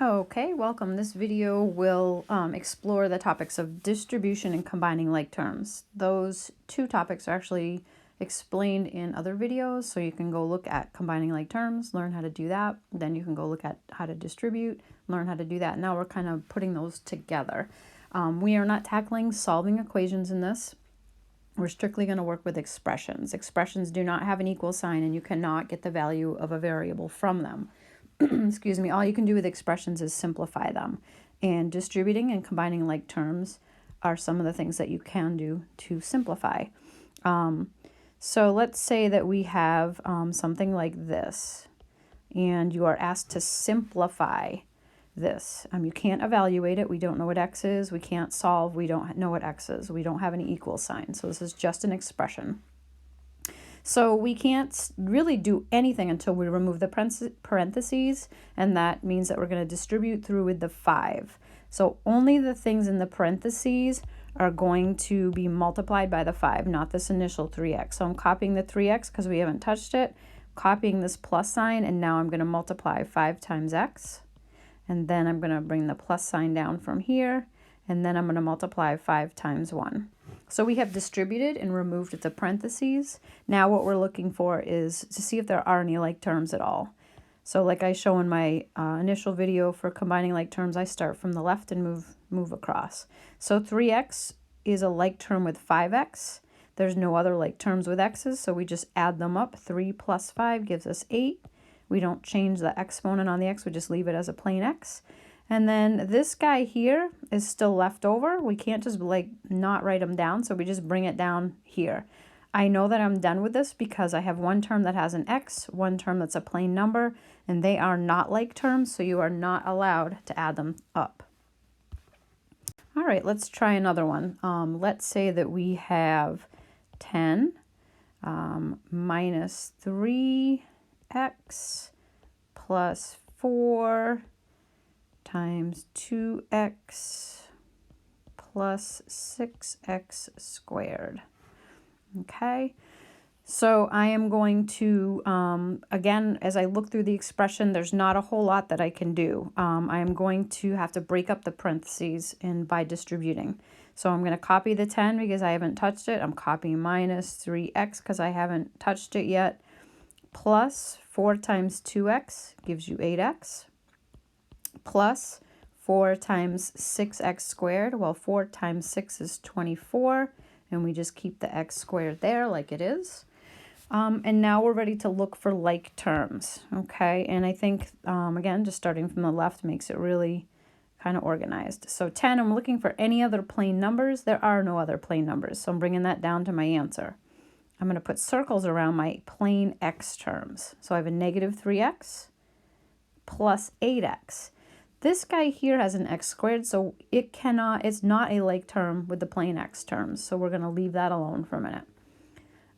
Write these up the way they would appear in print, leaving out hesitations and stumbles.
Okay, welcome. This video will explore the topics of distribution and combining like terms. Those two topics are actually explained in other videos, so you can go look at combining like terms, learn how to do that. Then you can go look at how to distribute, learn how to do that. Now we're kind of putting those together. We are not tackling solving equations in this. We're strictly going to work with expressions. Expressions do not have an equal sign, and you cannot get the value of a variable from them. Excuse me, all you can do with expressions is simplify them. And distributing and combining like terms are some of the things that you can do to simplify. So let's say that we have something like this, and you are asked to simplify this. You can't evaluate it. We don't know what x is. We can't solve. We don't know what x is. We don't have any equal sign. So this is just an expression. So we can't really do anything until we remove the parentheses, and that means that we're going to distribute through with the 5. So only the things in the parentheses are going to be multiplied by the 5, not this initial 3x. So I'm copying the 3x because we haven't touched it, copying this plus sign, and now I'm going to multiply 5 times x. And then I'm going to bring the plus sign down from here, and then I'm going to multiply 5 times 1. So we have distributed and removed the parentheses. Now what we're looking for is to see if there are any like terms at all. So like I show in my initial video for combining like terms, I start from the left and move across. So 3x is a like term with 5x. There's no other like terms with x's, so we just add them up. 3 plus 5 gives us 8. We don't change the exponent on the x, we just leave it as a plain x. And then this guy here is still left over. We can't just like not write them down, so we just bring it down here. I know that I'm done with this because I have one term that has an x, one term that's a plain number, and they are not like terms, so you are not allowed to add them up. All right, let's try another one. Let's say that we have 10 minus 3x plus 4 times 2x plus 6x squared. Okay, so I am going to, again, as I look through the expression, there's not a whole lot that I can do. I am going to have to break up the parentheses by distributing. So I'm going to copy the 10 because I haven't touched it. I'm copying minus 3x because I haven't touched it yet, plus 4 times 2x gives you 8x. Plus 4 times 6x squared. Well, 4 times 6 is 24, and we just keep the x squared there like it is. And now we're ready to look for like terms, okay? And I think, again, just starting from the left makes it really kind of organized. So 10, I'm looking for any other plain numbers. There are no other plain numbers, so I'm bringing that down to my answer. I'm going to put circles around my plain x terms. So I have a negative 3x plus 8x. This guy here has an x squared, so it's not a like term with the plain x terms. So we're going to leave that alone for a minute.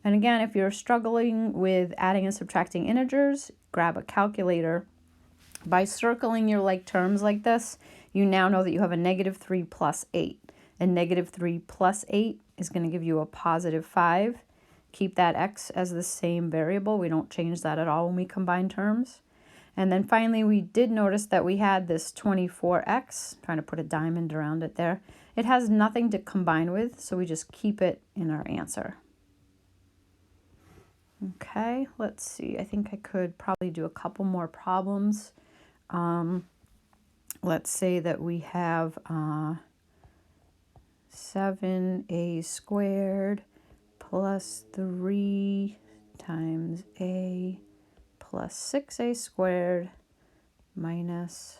And again, if you're struggling with adding and subtracting integers, grab a calculator. By circling your like terms like this, you now know that you have a negative 3 plus 8. And negative 3 plus 8 is going to give you a positive 5. Keep that x as the same variable. We don't change that at all when we combine terms. And then finally, we did notice that we had this 24x, trying to put a diamond around it there. It has nothing to combine with, so we just keep it in our answer. Okay, let's see. I think I could probably do a couple more problems. Let's say that we have 7a squared plus 3 times a plus 6a squared minus,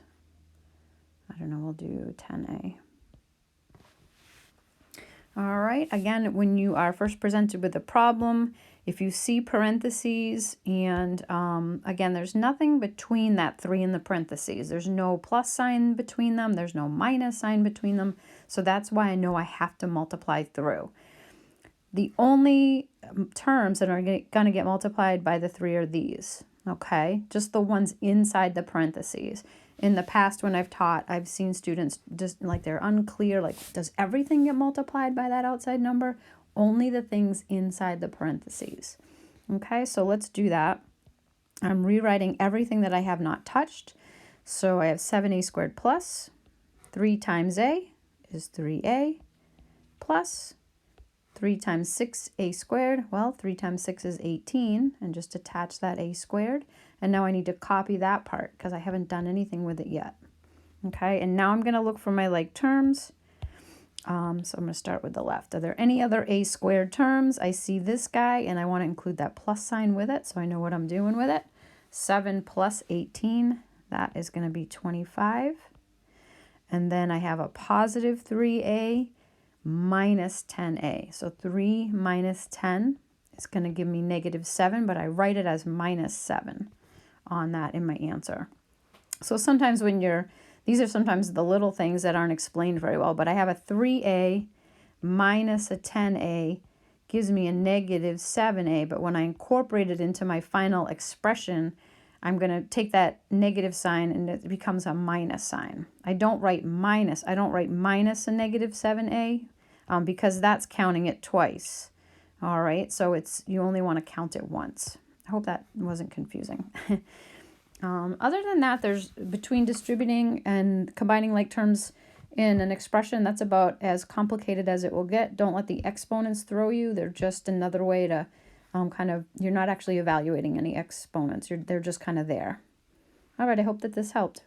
I don't know, we'll do 10a. All right, again, when you are first presented with a problem, if you see parentheses and again, there's nothing between that 3 and the parentheses. There's no plus sign between them. There's no minus sign between them. So that's why I know I have to multiply through. The only terms that are going to get multiplied by the 3 are these. Okay, just the ones inside the parentheses. In the past, when I've taught, I've seen students just like they're unclear, like, does everything get multiplied by that outside number? Only the things inside the parentheses. Okay, so let's do that. I'm rewriting everything that I have not touched. So I have 7a squared plus 3 times a is 3a plus 3 times 6a squared. Well, 3 times 6 is 18, and just attach that a squared. And now I need to copy that part because I haven't done anything with it yet. Okay, and now I'm going to look for my like terms. So I'm going to start with the left. Are there any other a squared terms? I see this guy, and I want to include that plus sign with it, so I know what I'm doing with it. 7 plus 18, that is going to be 25. And then I have a positive 3a minus 10a. So 3 minus 10 is going to give me negative 7, but I write it as minus 7 on that in my answer. So sometimes when these are sometimes the little things that aren't explained very well, but I have a 3a minus a 10a gives me a negative 7a, but when I incorporate it into my final expression, I'm going to take that negative sign and it becomes a minus sign. I don't write minus a negative 7a because that's counting it twice. All right, so you only want to count it once. I hope that wasn't confusing. Other than that, there's between distributing and combining like terms in an expression, that's about as complicated as it will get. Don't let the exponents throw you. They're just another way to you're not actually evaluating any exponents. They're just kind of there. All right, I hope that this helped.